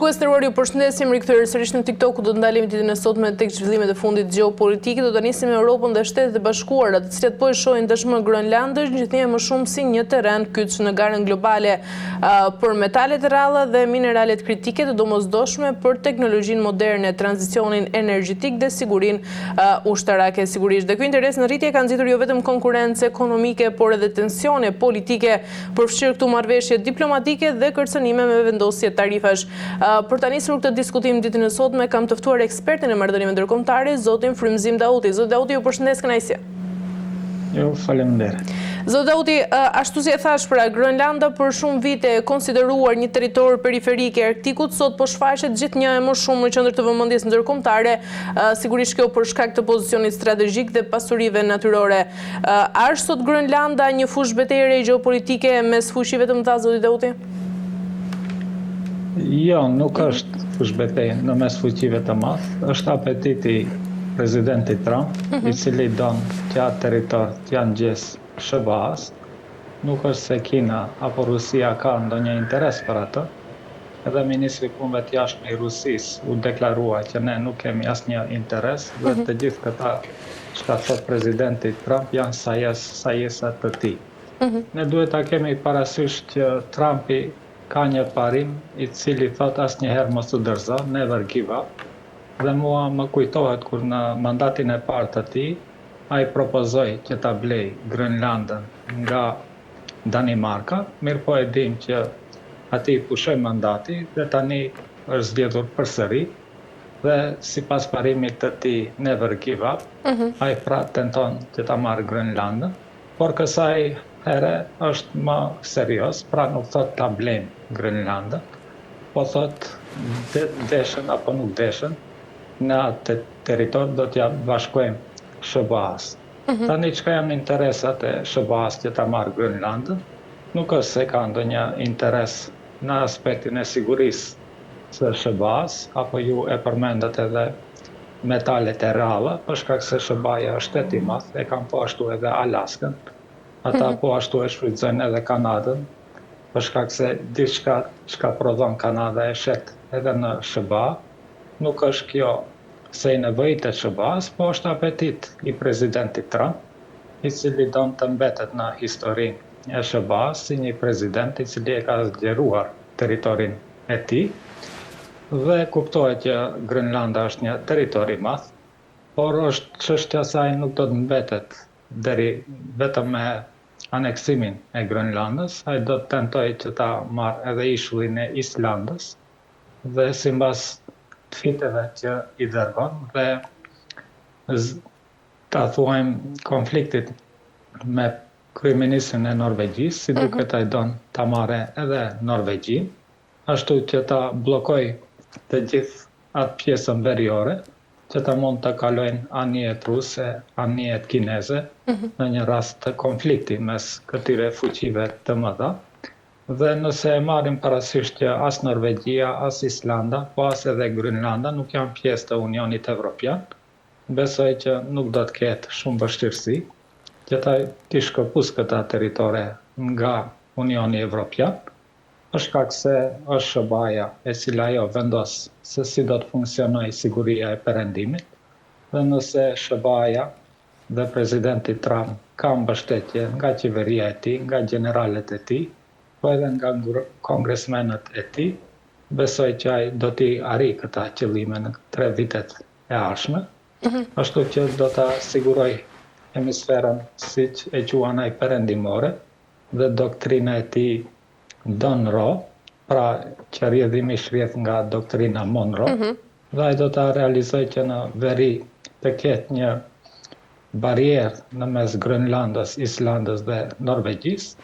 Shikues të nderuar, ju përshëndesim, rikthyer sërish në TikTok, ku do të ndalemi ditën e sotme tek zhvillimet e fundit gjeopolitike. Do të nisim me Europën dhe Shtetet e Bashkuara, të cilat po e shohin tashmë Groenlandën gjithnjë më shumë si një terren kyç në garën globale për metalet e rralla dhe mineralet kritike të domosdoshme për teknologjinë moderne, tranzicionin energjetik dhe sigurinë ushtarake sigurisht. Dhe ky interes në rritje ka nxitur jo vetëm konkurrencë ekonomike, por edhe tensione politike, përfshirë këtu marrëveshje diplomatike dhe kërcënime me vendosje tarifash. Për ta nisur këtë diskutim ditën e sotme, kam të ftuar ekspertin e marrëdhënieve ndërkombëtare, zotin Frymëzim Dauti. Zot Dauti, ju përshëndes kënaqësi. Jo, faleminderit. Zot Dauti, ashtu si e thash, pra Groenlanda për shumë vite e konsideruar një territor periferik i Arktikut, sot po shfaqet gjithnjë e më shumë në qendër të vëmendjes ndërkombëtare, sigurisht kjo për shkak të pozicionit strategjik dhe pasurive natyrore. A është sot Groenlanda një fushë betejë gjeopolitike mes fuqive të mëdha, zoti Dauti? Jo, nuk është fushë betejë në mes fuqive të madh, është apetiti presidentit Trump, i cili don që atë territor t'ia ngjesë SBA-s. Nuk është se Kina apo Rusia ka ndonjë interes për atë. Edhe ministri punëve të jashtme i Rusisë u deklarua që ne nuk kemi asnjë interes, dhe të gjithë këta çka thot presidenti Trump janë sajesa të tij. Ne duhet ta kemi parasysh që Trumpi ka një parim i cili thot asnjëherë mos u dorëzo, never give up. Dhe mua më kujtohet kur në mandatin e parë të tij ai propozoi që ta blej Groenlandën nga Danimarka, mirë po e dim që ati pushoi mandati dhe tani është zgjedhur përsëri dhe sipas parimit të tij never give up, ai pra tenton që ta marrë Groenlandën, por kësaj here është më serios, pra nuk thot ta blejmë Groenlandën, po thot deshën apo nuk deshën, në atë territor do t'ja bashkojmë SBA-s. Tani çka janë interesat e SBA-s që ta marrë Groenlandën? Nuk është se ka ndonjë interes në aspektin e sigurisë së SBA-s, apo ju e përmendat edhe metalet e rralla, për shkak se SBA-ja është shtet i madh, e kanë po ashtu edhe Alaskën. Ata po ashtu e shfrytëzojnë edhe Kanadën, për shkak se diçka çka prodhon Kanada e shet edhe në SBA. Nuk është kjo se i nevojit e SBA-s, po është apetit i presidentit Trump, i cili don të mbetet në historinë e SBA-s si një president i cili e ka zgjeruar territorin e tij. Dhe kuptohet që Groenlanda është një territor i madh, por është çështja e saj nuk do të mbetet deri vetëm me aneksimin e Groenlandës, ai do të tentojë që ta marrë edhe ishullin e Islandës dhe sipas fiteve që i dërgon dhe ta thuajmë konfliktit me kryeministrin e Norvegjisë, si duket ai don ta marrë edhe Norvegjinë, ashtu që ta bllokoj të gjithë atë pjesën veriore, që ta mund të kalojnë anijet ruse, anijet kineze, në një rast të konflikti mes këtyre fuqive të mëdha. Dhe nëse e marrim parasysh që as Norvegjia, as Islanda, po as edhe Groenlanda nuk janë pjesë të Unionit Evropian, besoj që nuk do të ketë shumë vështirësi që t'i shkëpus këta territore nga Unioni Evropian, për shkak se është SBA-ja e cila ajo vendos se si do të funksionojë siguria e perëndimit, dhe nëse SBA-ja dhe presidenti Trump ka mbështetje nga qeveria e tij, nga generalet e tij, po edhe nga kongresmenët e tij, besoj që ai do t'i arrijë këta qëllime në 3 vitet e ardhshme, ashtu që do ta siguroj hemisferën siç e quan ai perëndimore dhe doktrina e tij Monroe, pra që rrjedhimisht rrjedh nga doktrina Monroe, dhe ai do ta realizojë që në veri të ketë një barierë në mes Groenlandës, Islandës dhe Norvegjisë,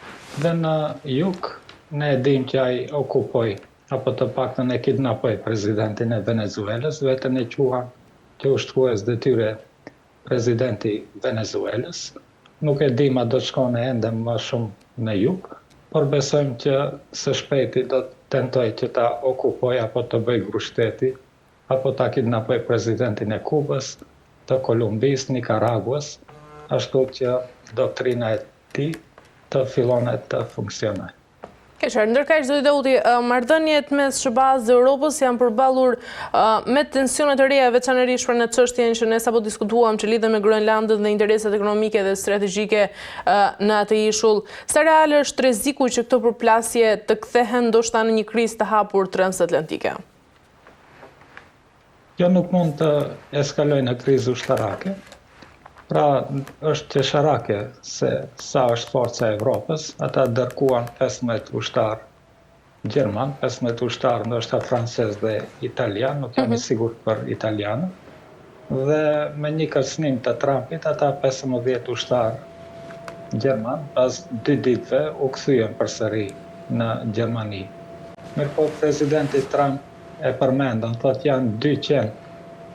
dhe në jug ne e dim që ai okupoi apo të paktën e kidnapoi presidentin e Venezuelës, vetën e quan që ushtrues detyre presidenti Venezuelës. Nuk e dim a do të shkojë ende më shumë në jug, por besojmë që së shpejti do të tentoj që ta okupoj apo të bëj grushteti, apo ta kidnapoj presidentin e Kubës, të Kolumbisë, Nikaraguës, ashtu që doktrina e tij të fillon të funksionojë. Qartë, ndërkaq zoti Dauti, marrëdhëniet mes SBA-s dhe Europës janë përballur me tensione të reja, veçanërisht për në çështjen që ne sapo diskutuam që lidhen me Groenlandën dhe interesat ekonomike dhe strategjike në atë ishull. Sa real është rreziku që këto përplasje të kthehen ndoshta në një krizë të hapur transatlantike? Kjo nuk mund të eskalojë në krizë ushtarake. Pra, është qesharake se sa është forca e Evropës, ata dërkuan 15 ushtar Gjerman, 15 ushtar ndoshta francez dhe italian, nuk jam i sigurt për italianë. Dhe me një kërcënim të Trumpit, ata 15 ushtar Gjerman, pas 2 ditëve u kthyen përsëri në Gjermani. Mirëpo presidenti Trump e përmendën, thotë janë 2 qenë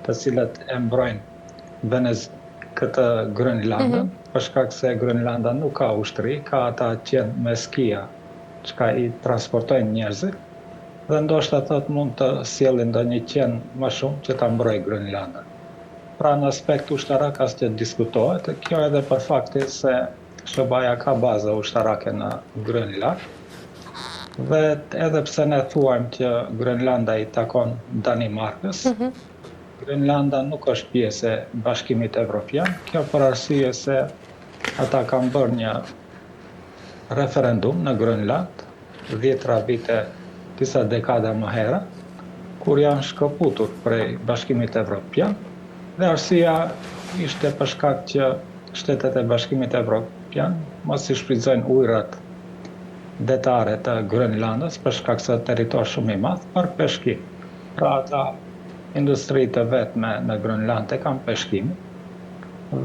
të cilët e mbrojnë këtë Groenlandën, për shkak se Groenlanda nuk ka ushtri, ka ata qenë me skia, që i transportojnë njerëzit, dhe ndoshta thot mund të sjellin ndonjë qenë më shumë që ta mbrojë Groenlandën. Pra në aspekt ushtarak as që diskutohet, kjo edhe për faktin se SBA ka baza ushtarake në Groenland, dhe edhe pse ne thuajmë që Groenlanda i takon Danimarkës, Groenlanda nuk është pjesë e Bashkimit Evropian, kjo për arsye se ata kanë bërë një referendum në Groenland, 10 vite, disa dekada më herët, kur janë shkëputur prej Bashkimit Evropian, dhe arsyeja ishte për shkak që shtetet e Bashkimit Evropian mos i shfrytëzojnë ujërat detare të Groenlandës për shkak se territor shumë i madh për peshkim. Pra ata industritë të vetme në Groenland e kanë peshkimin,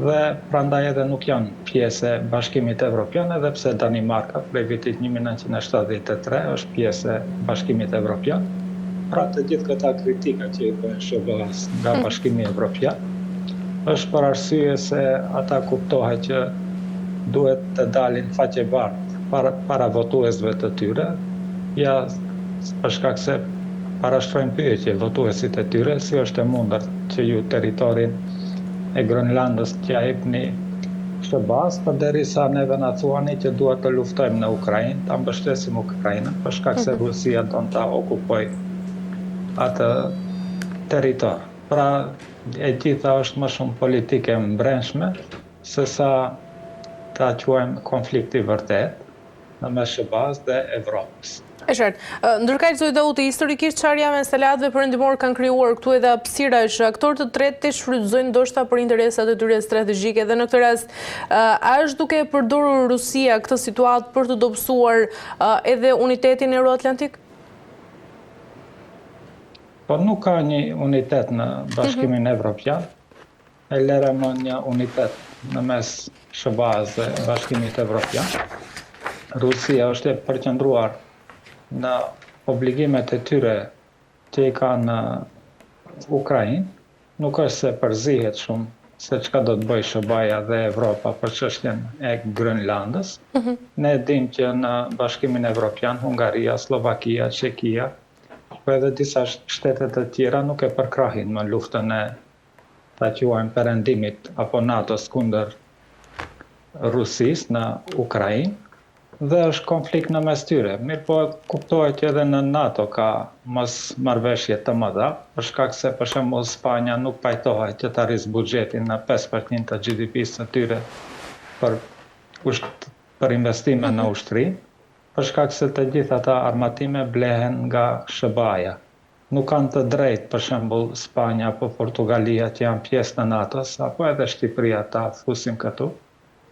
dhe prandaj edhe nuk janë pjesë e Bashkimit Evropian, edhe pse Danimarka prej vitit 1973 është pjesë e Bashkimit Evropian. Pra të gjithë këta kritika që i bëjnë SBA-s nga Bashkimi Evropian, është për arsye se ata kuptohet që duhet të dalin faqebardh para votuesve të tyre, ja për shkak se parashtrojnë pyetje votuesit e tyre, si është e mundur që ju territorin e Groenlandës t'ja jepni SBA-s, përderisa neve na thuani që duhet të luftojmë në Ukrainë, ta mbështesim Ukrainën, për shkak se Rusia don ta okupojë atë territor. Pra, e gjitha është më shumë politike mbrëmshme, se sa ta quajmë konflikti vërtet në mes SBA-s dhe Evropës. E qartë. Ndërkaq zoti Dauti, historikisht çarja me instalatëve perëndimor kanë krijuar këtu edhe hapësira që aktorë të tretë të shfrytëzojnë ndoshta për interesat e tyre strategjike, dhe në këtë rast a është duke përdorur Rusia këtë situatë për të dobësuar edhe unitetin euroatlantik? Po nuk ka një unitet në Bashkimin Evropian, e lere më një unitet në mes SBA-s dhe Bashkimit Evropian. Rusia është e përqendruar në obligimet e tyre që i ka në Ukrainë, nuk është se përzihet shumë se çka do të bëjë SBA-ja dhe Evropa për çështjen e Groenlandës. Ne dim që në Bashkimin Evropian, Hungaria, Slovakia, Çekia, po edhe disa shtete të tjera nuk e përkrahin në luftën e ta quajmë perëndimit apo NATO-s kundër Rusisë në Ukrainë. Dhe është konflikt në mes tyre. Mirë po kuptohet që edhe në NATO ka mos marrëveshje të mëdha, për shkak se për shembull Spanja nuk pajtohet që ta rrisë buxhetin në 5% të GDP-së së tyre për investime në ushtri, për shkak se të gjitha ata armatime blehen nga SBA-ja. Nuk kanë të drejtë për shembull Spanja apo Portugalia që janë pjesë në NATO-s, apo edhe Shqipëria ta fusim këtu,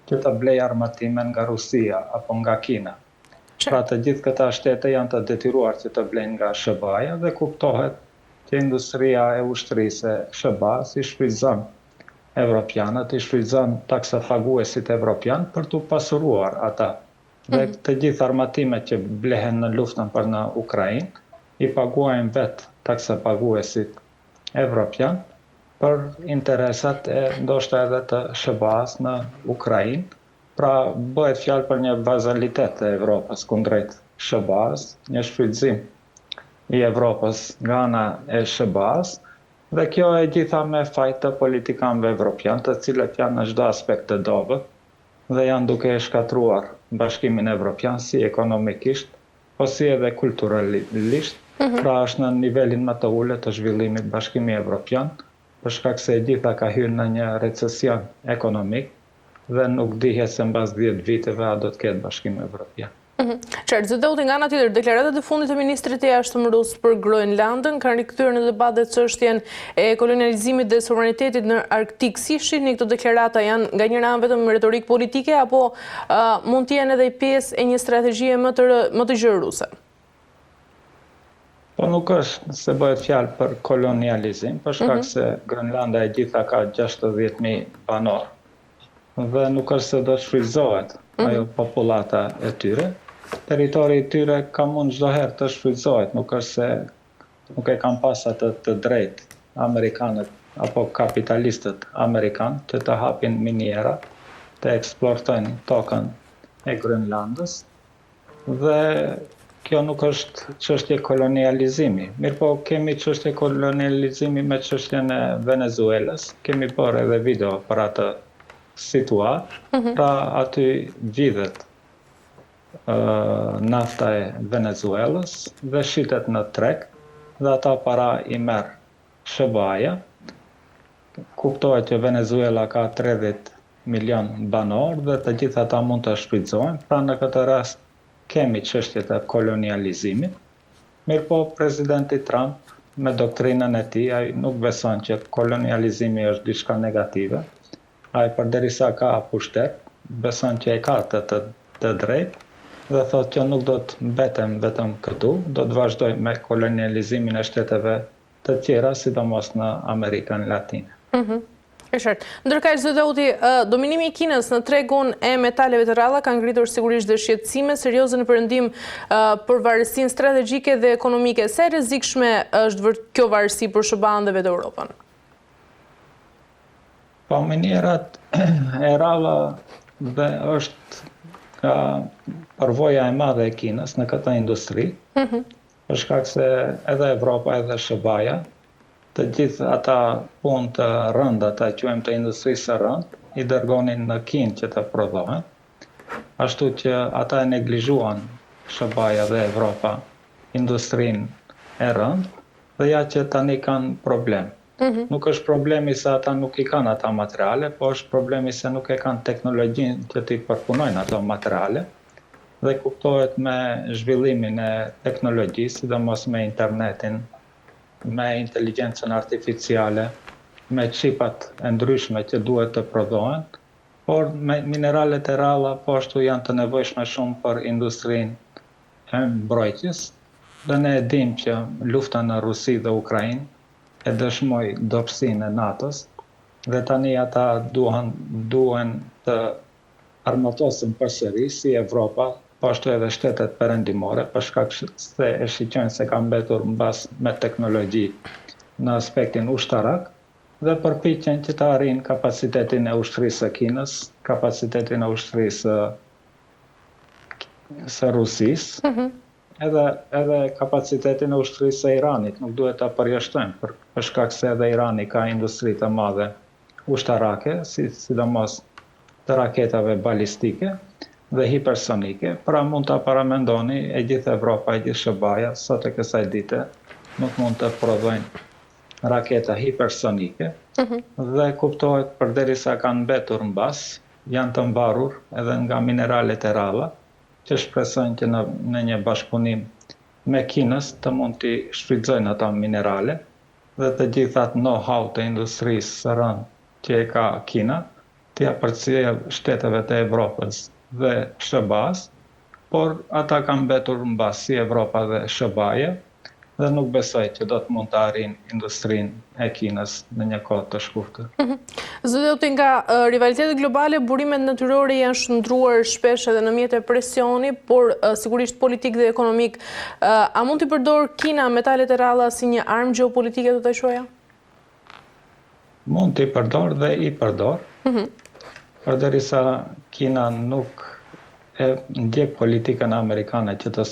që të blej armatime nga Rusia apo nga Kina. Pra të gjithë këta shtete janë të detyruar që të blejnë nga SBA-ja, dhe kuptohet që industria e ushtrisë e SBA-s i shfrytëzon evropianët, i shfrytëzon taksapaguesit evropian për të pasuruar ata. Dhe të gjithë armatimet që blehen në luftën për në Ukrainë, i paguajnë vetë taksapaguesit evropian, për interesat e ndoshta edhe të SBA-s në Ukrainë. Pra bëhet fjalë për një vazalitet të Evropës kundrejt SBA-s, një shfrytëzim i Evropës nga ana e SBA-s, dhe kjo e gjitha me fajt të politikanëve evropian, të cilët janë në çdo aspekt të dobët dhe janë duke e shkatruar Bashkimin Evropian si ekonomikisht, po si edhe kulturalisht, pra është në nivelin më të ulët të zhvillimit Bashkimi Evropian, për shkak se e gjitha ka hyrë në një recesion ekonomik dhe nuk dihet se mbas 10 viteve a do të ketë Bashkim Evropian. Qartë, zëdauti nga ana tjetër, deklaratat e fundit të ministrit e jashtëm rus për Groenlandën kanë rikthyer në debat dhe çështjen e kolonializimit dhe sovranitetit në Arktik. Si shihni këto deklarata, janë nga njëra anë vetëm retorik politike apo mund të jenë edhe pjesë e një strategjie më të gjerë ruse? Po nuk është se bëhet fjalë për kolonializim, për shkak se Grenlanda e gjitha ka 60.000 banor dhe nuk është se do të shfrytëzohet ajo populata e tyre. Territori i tyre ka mund çdo herë të shfrytëzohet, nuk është se nuk e kanë pas atë të drejtë amerikanët apo kapitalistët amerikanë që të hapin miniera, të eksploatojnë tokën e Grenlandës dhe kjo nuk është çështje kolonializimi. Mirëpo kemi çështje kolonializimi me çështjen e Venezuelës, kemi bërë edhe video për atë situatë, pra aty vidhet nafta e Venezuelës dhe shitet në treg dhe ata para i merr SBA-ja. Kuptohet që Venezuela ka 30 milion banor dhe të gjitha ata mund të shfrytëzohen, pra në këtë rast kemi çështjet e kolonializimit. Mirëpo presidenti Trump me doktrinën e tij ai nuk beson që kolonializimi është diçka negative. Ai përderisa ka pushtet, beson që e ka të drejtë dhe thotë që nuk do të mbetem vetëm këtu, do të vazhdoj me kolonializimin e shteteve të tjera, sidomos në Amerikën Latine. E qartë. Ndërkaq, zëdauti, dominimi i Kinës në tregun e metaleve të rralla ka ngritur sigurisht dhe shqetësime serioze në perëndim për varësinë strategjike dhe ekonomike. Sa e rrezikshme është kjo varësi për SBA-n dhe vetë Europën? Po minierat e rralla dhe është përvoja e madhe e Kinës në këtë industri, për shkak se edhe Evropa edhe SBA-ja, të gjithë ata punë të rënda, ata quajmë të industrisë së rëndë, i dërgonin në Kinë që të prodhohen, ashtu që ata e neglizhuan SBA-ja dhe Evropa industrinë e rëndë, dhe ja që tani kanë problem. Nuk është problemi se ata nuk i kanë ata materiale, po është problemi se nuk e kanë teknologjinë që t'i përpunojnë ato materiale, dhe kuptohet me zhvillimin e teknologjisë, sidomos me internetin, me inteligjencën artificiale, me qipat e ndryshme që duhet të prodhohen, por me mineralet e rralla po ashtu janë të nevojshme shumë për industrinë e mbrojtjes, dhe ne e dim që lufta në Rusi dhe Ukrainë e dëshmoi dobësinë e NATO-s dhe tani ata duhen të armatosen përsëri si Evropa, po ashtu edhe shtetet perëndimore, për shkak se e shiqojnë se ka mbetur mbas me teknologji në aspektin ushtarak dhe përpiqen që të arrijnë kapacitetin e ushtrisë së Kinës, kapacitetin e ushtrisë së Rusisë, edhe kapacitetin e ushtrisë së Iranit. Nuk duhet ta përjashtojmë, për shkak se edhe Irani ka industri të madhe ushtarake, sidomos të raketave balistike dhe hipersonike, pra mund të paramendoni e gjithë Evropa, e gjithë SBA-ja, sot e kësaj dite, nuk mund të prodhojnë raketa hipersonike, dhe kuptohet përderisa kanë mbetur mbas, janë të mbarur edhe nga mineralet e rralla, që shpresojnë që në një bashkëpunim me Kinës të mund t'i shfrytëzojnë ata minerale, dhe të gjithat know-how të industrisë së rëndë që e ka Kina, t'ia përcjell shteteve të Evropës dhe SBA-s, por ata kanë mbetur mbas si Evropa dhe SBA-ja, dhe nuk besoj që do të mund të arrijnë industrinë e Kinës në një kohë të shkurtër. Zëdauti, nga rivalitetet globale, burimet natyrore janë shndruar shpesh edhe në mjet e presioni, por sigurisht politik dhe ekonomik. A mund t'i përdor Kina metalet e rralla si një armë gjeopolitike, do ta shoja? Mund t'i përdor dhe i përdor. Përderisa Kina nuk e ndjek politikën amerikane që të